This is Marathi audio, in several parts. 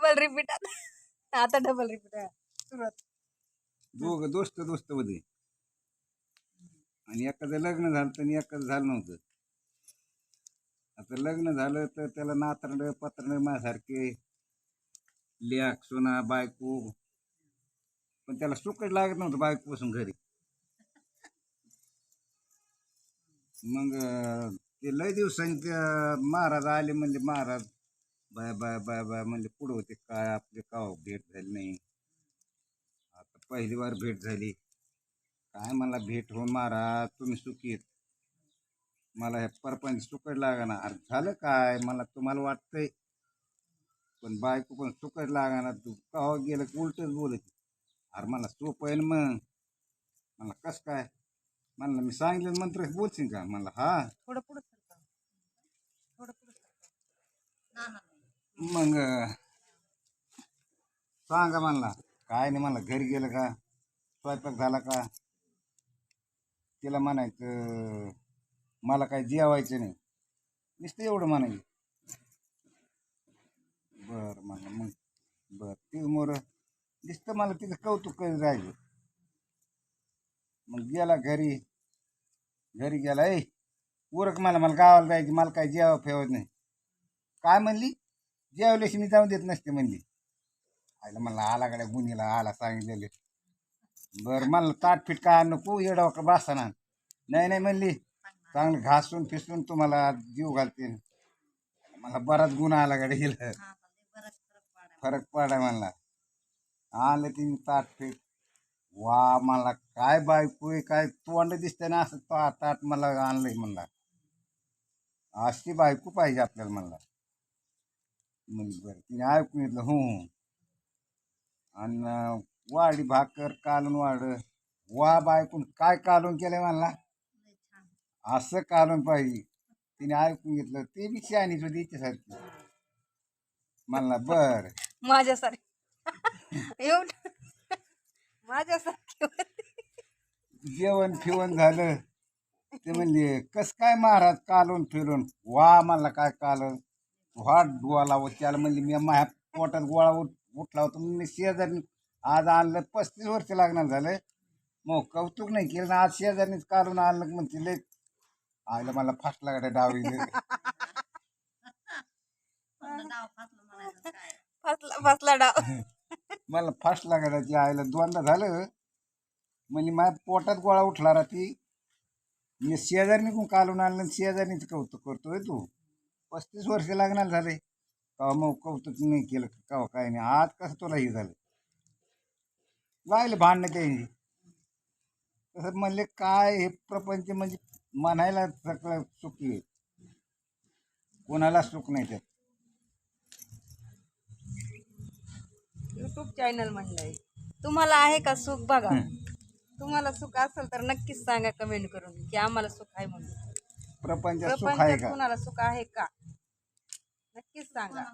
डबल रिपीट आता डबल रिपीट सुरुवात. दोघं दोस्त दोस्त होते आणि एखादं लग्न झालं आणि एखादं झालं नव्हतं. आता लग्न झालं तर त्याला नातरंड पत्रंड माझ्यासारखे लेक सोना बायको, पण त्याला सुखच लागत नव्हतं बायकोपासून घरी. मग ते लय दिवसांनी ते महाराज आले, म्हणले Maharaj bye bye bye bye म्हणले पुढं होते काय आपले का भेट झाली नाही. आता पहिली बार भेट झाली. काय मला भेट होऊन महाराज तुम्ही सुखी आहेत, मला ह्या परपंच सुखच लागाना. अरे झालं काय, मला तुम्हाला वाटतंय पण बायको पण सुखच लागाना. तू कवा गेलं की उलटच बोलत. अरे मला सोपं आहे ना मग, मला कस काय म्हणलं मी सांगितलं मंत्र बोलशील का, म्हणलं हा. थोडं पुढे सरका, थोडं पुढे सरका. मग सांगा म्हणला काय नाही, मला घरी गेलं का स्वयंपाक झाला का, तिला म्हणायचं मला काय जेवायचं नाही, नुसतं एवढं म्हणायचं. बर म्हणलं मग बर ती मोर नुसतं मला तिचं कौतुक करीत राहिलं. मग गेला घरी, घरी गेला ए उरक मला गावाला जायची, मला काय जेवा फेवत नाही. काय म्हणली, जेवल्याशी मी जाऊन देत नसते म्हणली. आयला म्हणला आला गड्या गुन्हेला आला सांगितलेले. बरं म्हणलं ताटफीट काय नको येडा का बसताना. नाही नाही म्हणली चांगलं घासून फिसून तुम्हाला जीव घालते. मला बराच गुन्हा आला गड्या गेला, फरक पडा म्हणला. आलं तिने ताटफीट, वा मला काय बायको काय तोंड दिसतंय ना असं ताट मला आणलंय म्हणला. अशी बायको पाहिजे आपल्याला म्हणला. म्हणजे बरं तिने ऐकून घेतलं हो. आणि वाडी भाकर कालून वाढ, वा बायकून काय कालून केलंय म्हणला, असं कालून पाहिजे. तिने ऐकून घेतलं, ते बी शहाणीच होती तिच्यासारखी म्हणला. बर माझ्यासारखी येऊन माझ्यासारखी जेवण फिवण झालं. ते म्हणले कस काय महाराज कालून फिरून, वा म्हणला काय कालून वाट गोळा होत. त्याला म्हणली मी माझ्या पोटात गोळा उठला होता, मी शेजारी आज आणलं 35 वर्ष लागणार झालं. मग कौतुक नाही केलं, आज शेजारीच काढून आणलं म्हणते लय. आयला मला फाटला गाड्या डावी फसला डाव. मला फाटला गाड्याची आईला दोनदा झालं. म्हणजे माझ्या पोटात गोळा उठला राहती, मी शेजारी निघून कालून आणलं, शेजारीच कौतुक करतोय तू. 35 वर्ष लागणार झाले का मग कौतुक नाही केलं का काय नाही. आज कसं तुला हे झालं, लागले भांडणं त्यांची. तसं म्हणले काय हे प्रपंच म्हणजे म्हणायला सगळं सुखी आहे, कोणाला सुख नाही त्यात. युट्यूब चॅनल म्हणलंय, तुम्हाला आहे का सुख बघा. तुम्हाला सुख असेल तर नक्कीच सांगा कमेंट करून की आम्हाला सुख आहे म्हणून. प्रपंचात सुख आहे का, तुम्हाला सुख आहे का, नक्कीच सांगा.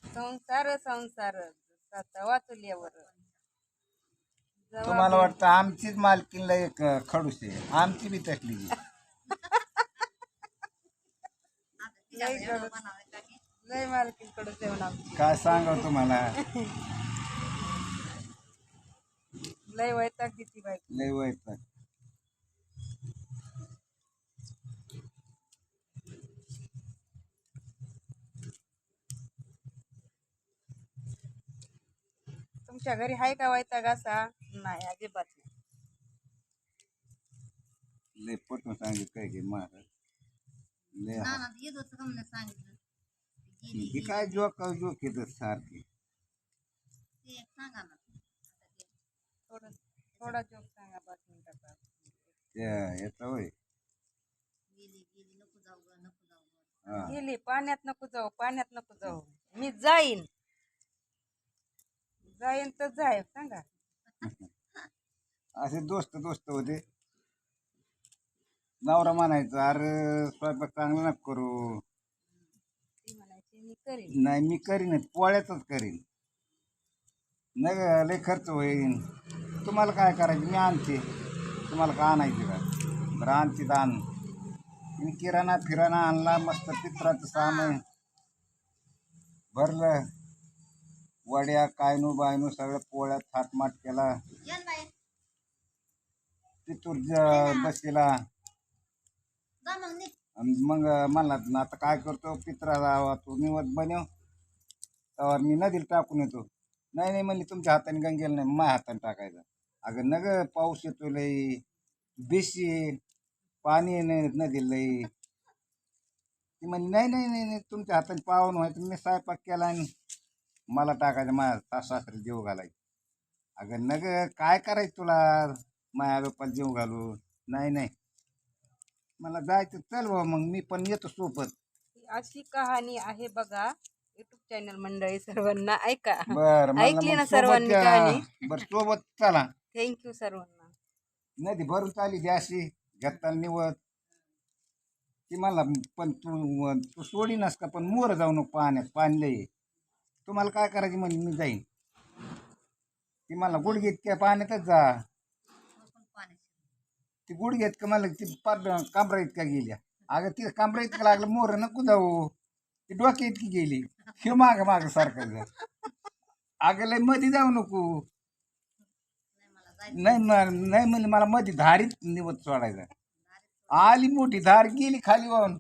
संसार संसार वाचल्यावर तुम्हाला वाटतं आमचीच मालकीनला एक खडूस आहे, आमची बी तकली लय मालकीकडे जेवण आमची काय सांगाव तुम्हाला. लय वैताग देती बाई, लय वैताग. तुमच्या घरी आहे का वैताग असा, नाही अजिबात नाही. लय पटून सांगितलं काय की महाराज लय ही काय जोक जोक येत सारखी. थोडा जोक सांगा 5 मिनिटाचा. येतं होय. गेली पाण्यात नको जाऊ, पाण्यात नको जाऊ, मी जाईन जाईन तर जाय सांगा. असे दोस्त दोस्त होते. नवरा म्हणायचा अरे स्वयंपाक चांगला नको करू, ती म्हणायची मी करीन. नाही मी करीन पोळ्यातच करीन, नाही लय खर्च होईल, तुम्हाला काय करायचं मी आणते, तुम्हाला का आणायचे का, बरं आणते तर आण. मी किराणा फिराणा आणला, मस्त पित्राचं सामान भरलं, वड्या कायनू बायनू सगळं पोळ्या थाटमाट केला. तिथून बसलेला. आणि मग म्हणला आता काय करतो पित्रा तू निवत बनव तर मी नदीला टाकून येतो. नाही नाही म्हणली तुमच्या हाताने गंगेला नाही माझ्या हाताने टाकायचं. अगं नग पाऊस येतो लई बेशी पाणी नाही नदीला लई. ती म्हणली नाही नाही नाही नाही तुमच्या हाताने पावन व्हायचं मी स्वयंपाक केला आणि मला टाकायचं माझ्या सासऱ्याला जीव घालायचं. अगं नग काय करायचं तुला माझ्या बाप्पाला जीव घालू. नाही नाही मला जायचं चल बाबा मग मी पण येतो सोबत. अशी कहाणी आहे बघा युट्यूब चॅनल मंडळी सर्वांना ऐका. बर ऐकली ना सर्वांनी कहाणी. बर सोबत चला. थँक्यू सर्वांना. नदी भरून चाली द्याशी घेताना निवत. ती मला पण तू तू सोडी नस का पण मोर जाऊ नको पाण्यात पाणी लई. तुम्हाला काय करायची म्हणजे मी जाईन. ती मला गुडघे इतक्या पाण्यातच जा. ती गुडघे इतकं मला ती पार कांबरा इतक्या गेल्या. अगं ती कांबरा इतकं लागलं मोर नको जाऊ. ती डोक्या इतकी गेली हे माग माग सारखं जा. अगं लय मध्ये जाऊ नको. नाही नाही म्हणजे मला मध्ये धारीत निवत सोडायचा. आली मोठी धार गेली खाली वाहून.